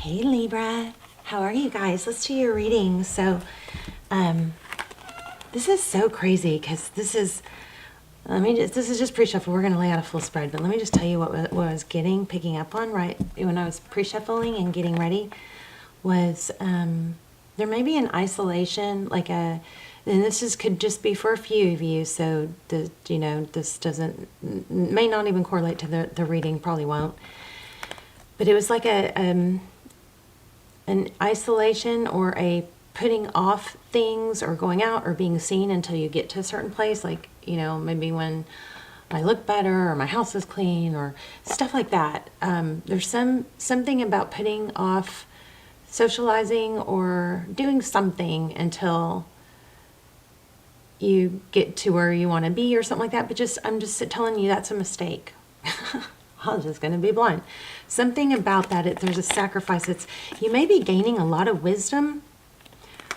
Hey Libra, how are you guys? Let's do your reading. So, this is so crazy because this is just pre-shuffle. We're going to lay out a full spread, but let me just tell you what I was picking up on right when I was pre-shuffling and getting ready was there may be an isolation, and could just be for a few of you. So this may not even correlate to the reading, probably won't. But it was like an isolation or a putting off things or going out or being seen until you get to a certain place, like maybe when I look better or my house is clean or stuff like that. There's something about putting off socializing or doing something until you get to where you want to be or something like that. But I'm just telling you that's a mistake. I'm just going to be blunt. Something about that, there's a sacrifice. You may be gaining a lot of wisdom.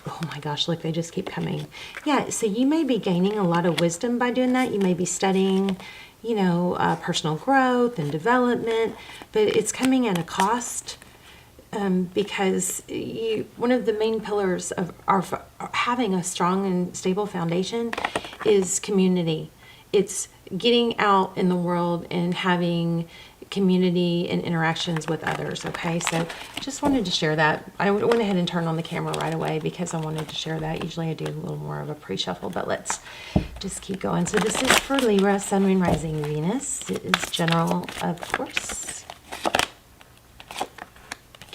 Oh my gosh, look, they just keep coming. Yeah, so you may be gaining a lot of wisdom by doing that. You may be studying, personal growth and development, but it's coming at a cost because one of the main pillars of having a strong and stable foundation is community. It's getting out in the world and having community and interactions with others. Okay, so just wanted to share that. I went ahead and turned on the camera right away because I wanted to share that. Usually I do a little more of a pre-shuffle, but let's just keep going. So this is for Libra, Sun, Moon, Rising, Venus. It is general, of course.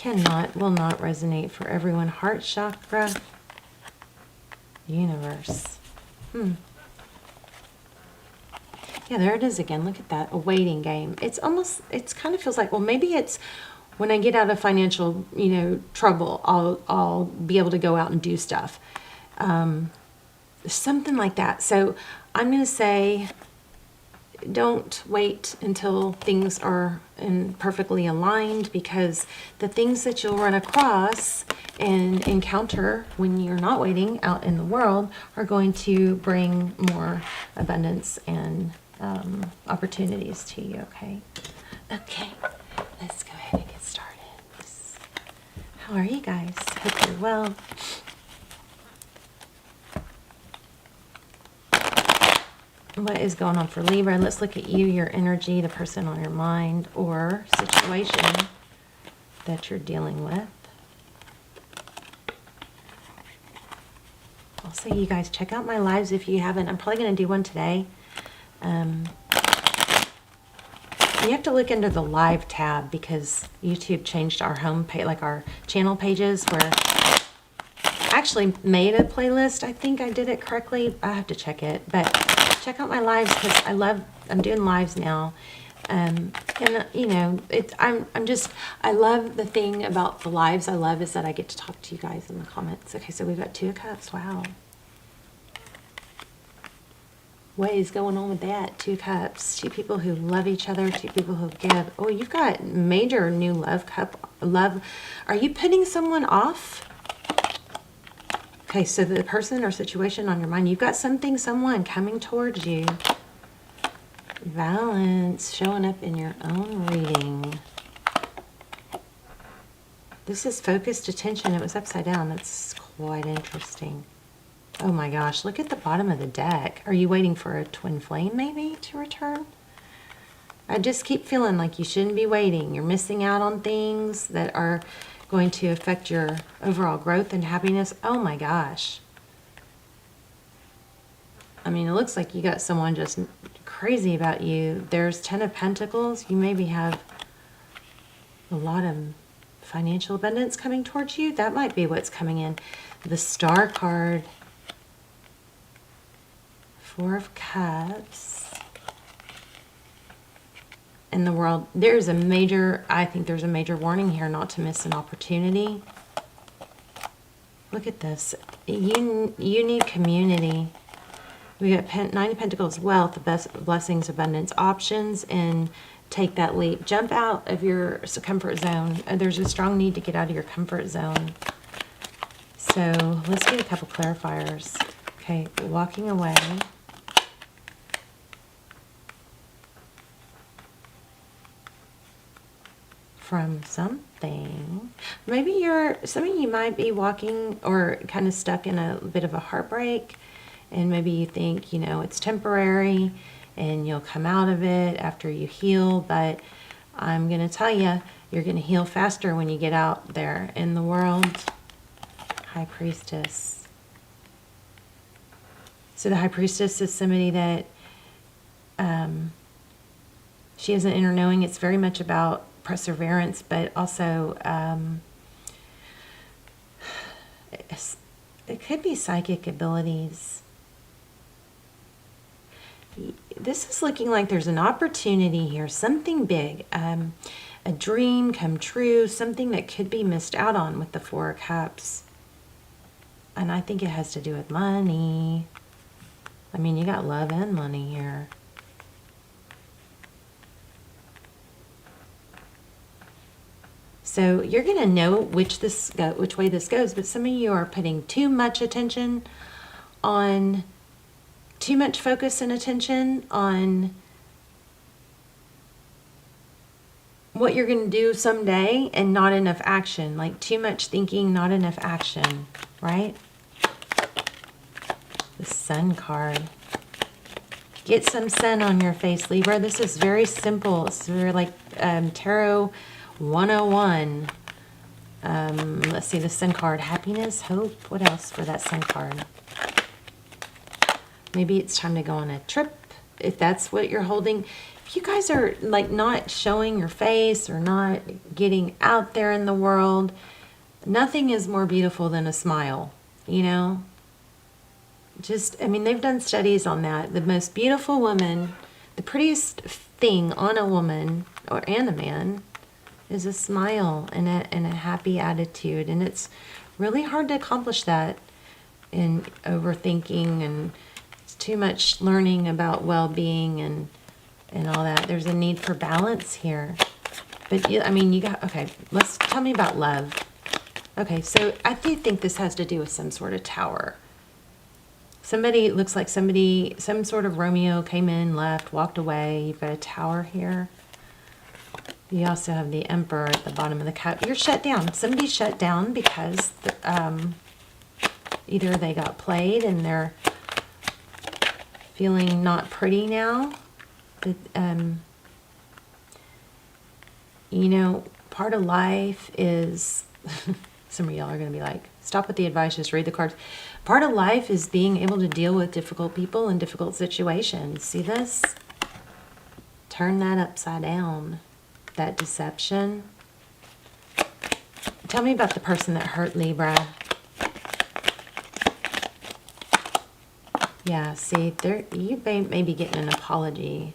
Will not resonate for everyone. Heart chakra, universe. Yeah, there it is again. Look at that, a waiting game. It's kind of feels like, well, maybe it's when I get out of financial, trouble, I'll be able to go out and do stuff. Something like that. So I'm going to say, don't wait until things are perfectly aligned, because the things that you'll run across and encounter when you're not waiting out in the world are going to bring more abundance and opportunities to you. Okay, let's go ahead and get started. How are you guys? Hope you're well. What is going on for Libra? Let's look at you, your energy, the person on your mind or situation that you're dealing with. I'll say, you guys, check out my lives if you haven't. I'm probably going to do one today. You have to look under the live tab because YouTube changed our home page, like our channel pages, where I actually made a playlist. I think I did it correctly. I have to check it, but check out my lives because I'm doing lives now. I love the thing about the lives I love is that I get to talk to you guys in the comments. Okay, so we've got 2 of Cups. Wow. What is going on with that? 2 Cups. 2 people who love each other. 2 people who give. Oh, you've got major new love. Are you putting someone off? Okay, so the person or situation on your mind, you've got someone coming towards you. Balance showing up in your own reading. This is focused attention. It was upside down. That's quite interesting. Oh my gosh, look at the bottom of the deck. Are you waiting for a twin flame maybe to return? I just keep feeling like you shouldn't be waiting. You're missing out on things that are going to affect your overall growth and happiness. Oh my gosh. I mean, it looks like you got someone just crazy about you. There's 10 of Pentacles. You maybe have a lot of financial abundance coming towards you. That might be what's coming in. The Star card. 4 of Cups. In the world, I think there's a major warning here not to miss an opportunity. Look at this. You need community. We got 9 of Pentacles, wealth, blessings, abundance, options, and take that leap. Jump out of your comfort zone. There's a strong need to get out of your comfort zone. So let's get a couple clarifiers. Okay, walking away. From something. Maybe some of you might be walking or kind of stuck in a bit of a heartbreak, and maybe you think, it's temporary and you'll come out of it after you heal, but I'm going to tell you, you're going to heal faster when you get out there in the world. High Priestess. So the High Priestess is somebody that she has an inner knowing. It's very much about perseverance, but also it could be psychic abilities. This is looking like there's an opportunity here, something big, a dream come true, something that could be missed out on with the Four of Cups. And I think it has to do with money. I mean, you got love and money here. So you're going to know which way this goes, but some of you are putting too much attention on, too much focus and attention on what you're going to do someday and not enough action. Like too much thinking, not enough action, right? The Sun card. Get some sun on your face, Libra. This is very simple. It's very like Tarot 101. Let's see, the Sun card. Happiness, hope. What else for that Sun card? Maybe it's time to go on a trip, if that's what you're holding. If you guys are like not showing your face or not getting out there in the world, nothing is more beautiful than a smile, I mean, they've done studies on that. The most beautiful woman, the prettiest thing on a woman and a man is a smile and a happy attitude. And it's really hard to accomplish that in overthinking and too much learning about well-being and all that. There's a need for balance here. But I mean, okay, tell me about love. Okay, so I do think this has to do with some sort of tower. Looks like some sort of Romeo came in, left, walked away. You've got a tower here. You also have the Emperor at the bottom of the cup. You're shut down. Somebody's shut down because either they got played and they're feeling not pretty now. Part of life is, some of y'all are going to be like, stop with the advice, just read the cards. Part of life is being able to deal with difficult people and difficult situations. See this? Turn that upside down. That deception. Tell me about the person that hurt Libra. Yeah, see, you may be getting an apology.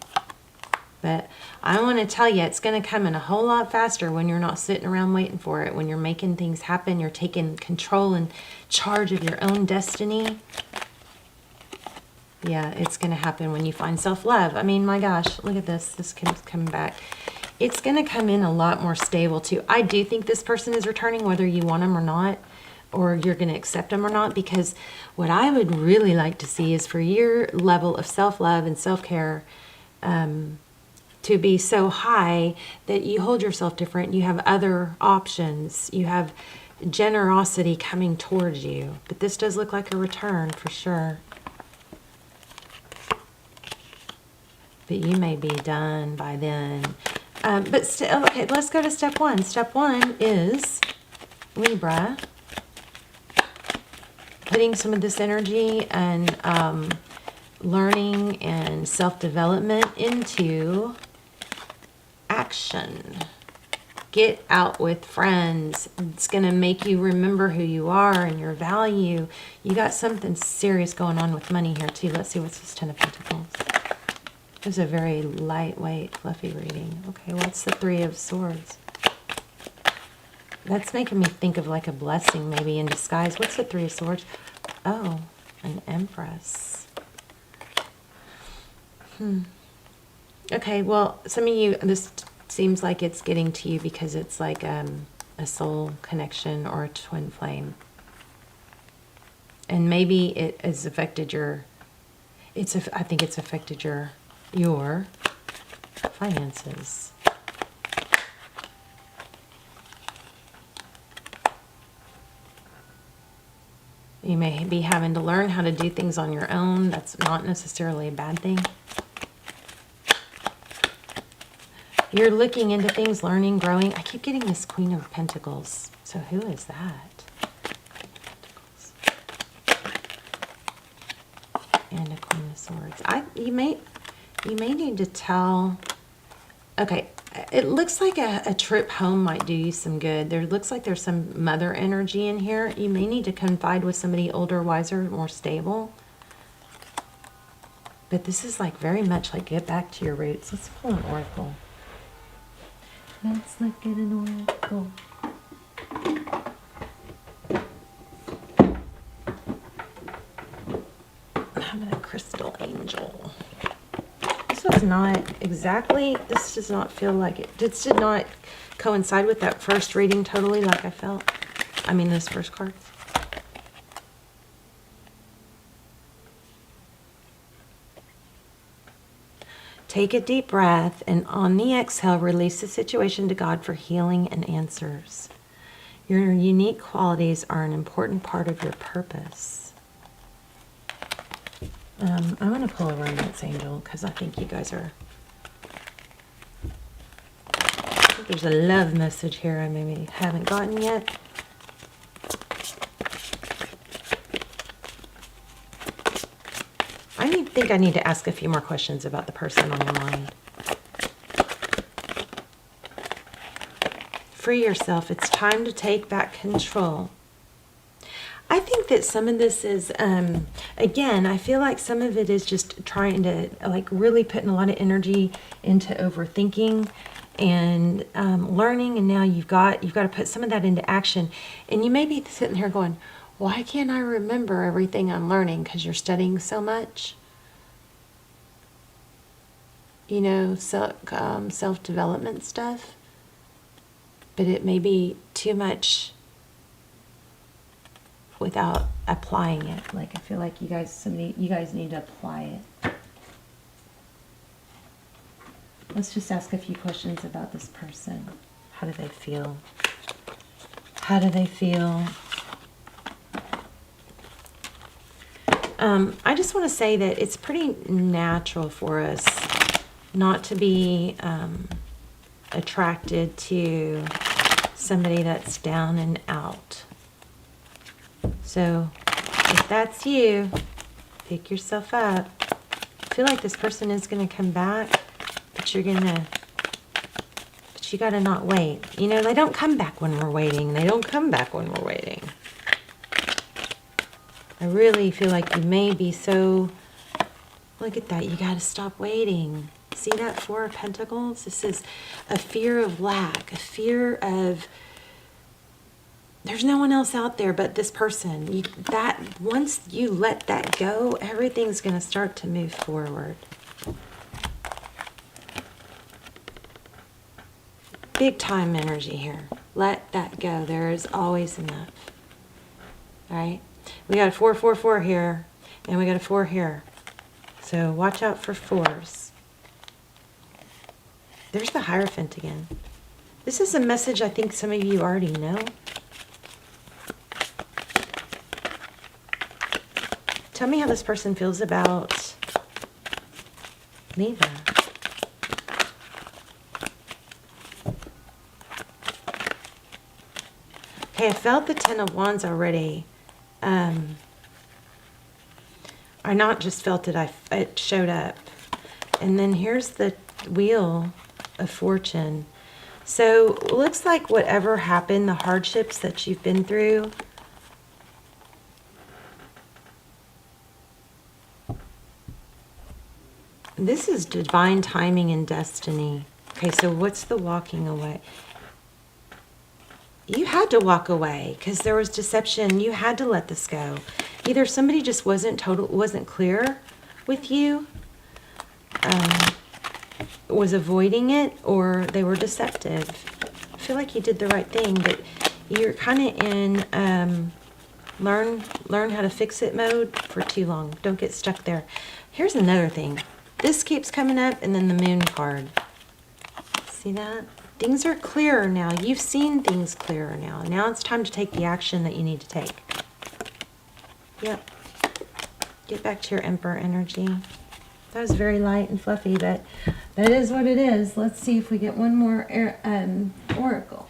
But I want to tell you, it's going to come in a whole lot faster when you're not sitting around waiting for it. When you're making things happen, you're taking control and charge of your own destiny. Yeah, it's going to happen when you find self-love. I mean, my gosh, look at this. This keeps coming back. It's going to come in a lot more stable, too. I do think this person is returning, whether you want them or not, or you're going to accept them or not, because what I would really like to see is for your level of self-love and self-care to be so high that you hold yourself different. You have other options. You have generosity coming towards you. But this does look like a return for sure. But you may be done by then. But still, okay, let's go to step one. Step one is Libra. Putting some of this energy and learning and self-development into action. Get out with friends. It's going to make you remember who you are and your value. You got something serious going on with money here too. Let's see, what's this Ten of Pentacles? This is a very lightweight, fluffy reading. Okay, what's the Three of Swords? That's making me think of like a blessing maybe in disguise. What's the Three of Swords? Oh, an Empress. Okay, well, some of you, this seems like it's getting to you because it's like a soul connection or a twin flame. And maybe it has affected I think it's affected your finances. You may be having to learn how to do things on your own. That's not necessarily a bad thing. You're looking into things, learning, growing. I keep getting this Queen of Pentacles. So who is that? And a Queen of Swords. You may need to tell. Okay, it looks like a trip home might do you some good. There looks like there's some mother energy in here. You may need to confide with somebody older, wiser, more stable. But this is like very much like get back to your roots. Let's pull an oracle. Let's look at an oracle. How about a crystal angel? This was not exactly, this does not feel like it. This did not coincide with that first reading totally like I felt. I mean, those first cards. Take a deep breath, and on the exhale, release the situation to God for healing and answers. Your unique qualities are an important part of your purpose. I'm going to pull a romance angel because I think you guys are... I think there's a love message here I maybe haven't gotten yet. I think I need to ask a few more questions about the person on your mind. Free yourself. It's time to take back control. I think that some of this is, again, I feel like some of it is just trying to, like, really putting a lot of energy into overthinking and learning, and now you've got to put some of that into action. And you may be sitting here going, why can't I remember everything I'm learning? Because you're studying so much. You know, self-development stuff. But it may be too much without applying it. Like, I feel like you guys need to apply it. Let's just ask a few questions about this person. How do they feel? How do they feel? I just want to say that it's pretty natural for us not to be attracted to somebody that's down and out. So if that's you, pick yourself up. I feel like this person is going to come back, but you got to not wait. You know, they don't come back when we're waiting. They don't come back when we're waiting. I really feel like you may be so, look at that, you got to stop waiting. See that Four of Pentacles? This is a fear of lack, a fear of, there's no one else out there but this person. Once you let that go, everything's going to start to move forward. Big time energy here. Let that go. There is always enough. All right? We got a 4, 4, 4 here, and we got a 4 here. So watch out for 4s. There's the Hierophant again. This is a message I think some of you already know. Tell me how this person feels about Libra. Okay, I felt the Ten of Wands already. I not just felt it, it showed up. And then here's the Wheel of Fortune. So it looks like whatever happened, the hardships that you've been through, this is divine timing and destiny. Okay, so what's the walking away? You had to walk away because there was deception. You had to let this go. Either somebody just wasn't clear with you, was avoiding it, or they were deceptive. I feel like you did the right thing, but you're kind of in learn how to fix it mode for too long. Don't get stuck there. Here's another thing. This keeps coming up, and then the Moon card. See that? Things are clearer now. You've seen things clearer now. Now it's time to take the action that you need to take. Yep. Get back to your Emperor energy. That was very light and fluffy, but that is what it is. Let's see if we get one more oracle.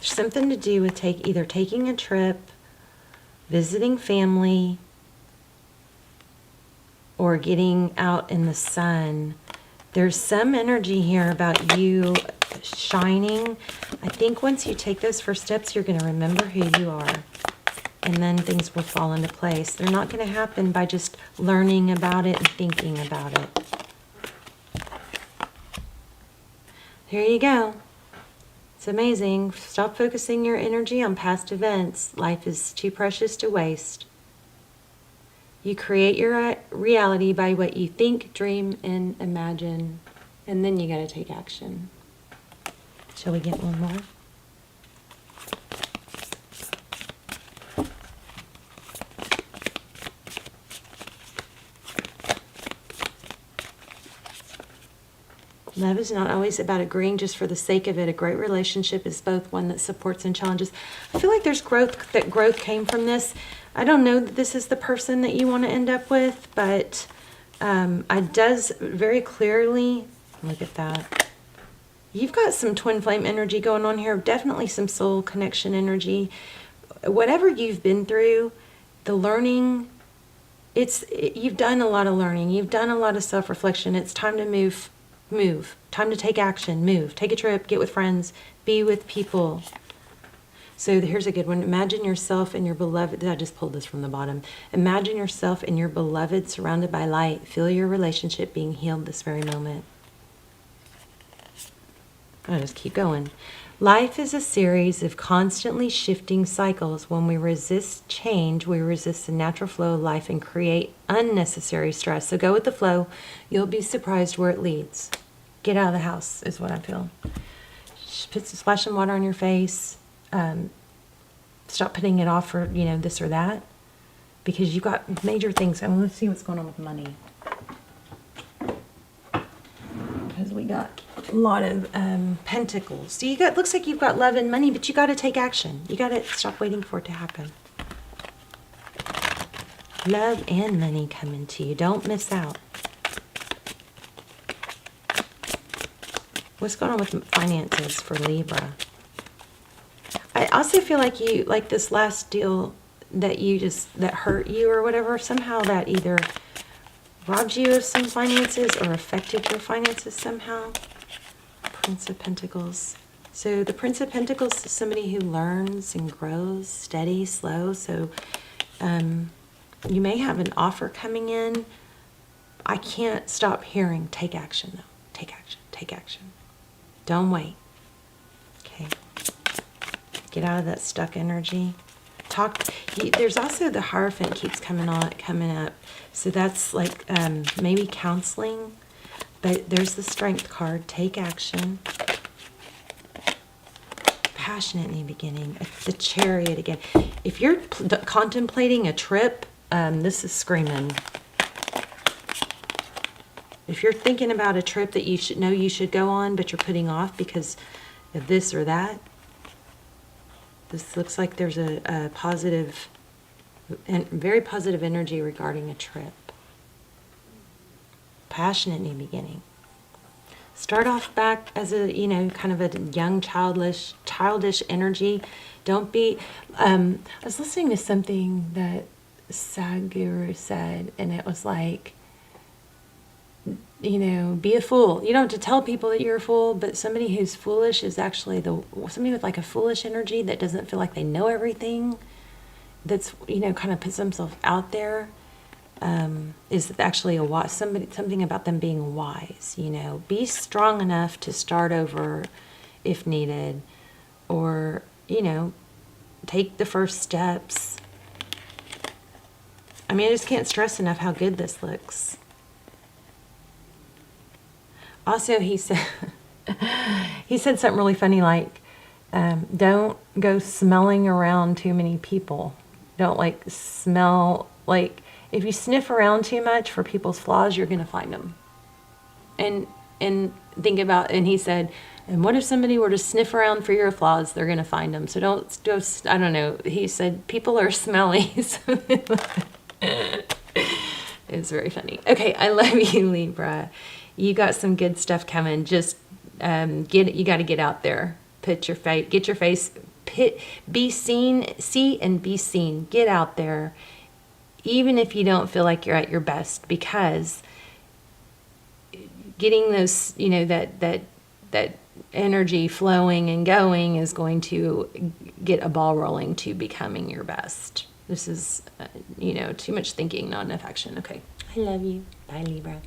Something to do with either taking a trip, visiting family, or getting out in the sun. There's some energy here about you shining. I think once you take those first steps, you're going to remember who you are. And then things will fall into place. They're not going to happen by just learning about it and thinking about it. Here you go. It's amazing. Stop focusing your energy on past events. Life is too precious to waste. You create your reality by what you think, dream, and imagine. And then you got to take action. Shall we get one more? Love is not always about agreeing just for the sake of it. A great relationship is both one that supports and challenges. I feel like there's growth, that growth came from this. I don't know that this is the person that you want to end up with, but it does very clearly, look at that. You've got some twin flame energy going on here, definitely some soul connection energy. Whatever you've been through, the learning, you've done a lot of learning. You've done a lot of self-reflection. It's time to move. Time to take action. Move. Take a trip. Get with friends. Be with people. So here's a good one. Imagine yourself and your beloved. I just pulled this from the bottom. Imagine yourself and your beloved surrounded by light. Feel your relationship being healed this very moment. I'll just keep going. Life is a series of constantly shifting cycles. When we resist change, we resist the natural flow of life and create unnecessary stress. So go with the flow. You'll be surprised where it leads. Get out of the house is what I feel. Put some splash some water on your face. Stop putting it off for, this or that. Because you've got major things. I mean, let's see what's going on with money. Because we got a lot of pentacles. So looks like you've got love and money, but you got to take action. You got to stop waiting for it to happen. Love and money coming to you. Don't miss out. What's going on with finances for Libra? I also feel like this last deal that that hurt you or whatever, somehow that either robbed you of some finances or affected your finances somehow. Prince of Pentacles. So the Prince of Pentacles is somebody who learns and grows, steady, slow. So you may have an offer coming in. I can't stop hearing, take action though. Take action, take action. Don't wait. Okay. Get out of that stuck energy. There's also the Hierophant keeps coming up. So that's like maybe counseling. But there's the Strength card. Take action. Passionately beginning. The Chariot again. If you're contemplating a trip, this is screaming. If you're thinking about a trip that you should go on, but you're putting off because of this or that, this looks like there's a positive and very positive energy regarding a trip. Passionately beginning. Start off back as a, kind of a young, childish energy. Don't be, I was listening to something that Sadhguru said, and it was like, be a fool. You don't have to tell people that you're a fool, but somebody who's foolish is actually somebody with like a foolish energy that doesn't feel like they know everything, that's, kind of puts themselves out there, is actually something about them being wise. Be strong enough to start over if needed, or, take the first steps. I mean, I just can't stress enough how good this looks. Also, he said something really funny, like, don't go smelling around too many people. Don't like smell, like if you sniff around too much for people's flaws, you're going to find them. And think about, and he said, and what if somebody were to sniff around for your flaws? They're going to find them. So don't, I don't know. He said, people are smelly. So it's very funny. Okay, I love you, Libra. You got some good stuff coming. Just you got to get out there. Put your face, get your face, be seen, see and be seen. Get out there, even if you don't feel like you're at your best, because getting those, you know, that energy flowing and going is going to get a ball rolling to becoming your best. This is, you know, too much thinking, not enough action. Okay. I love you. Bye, Libra.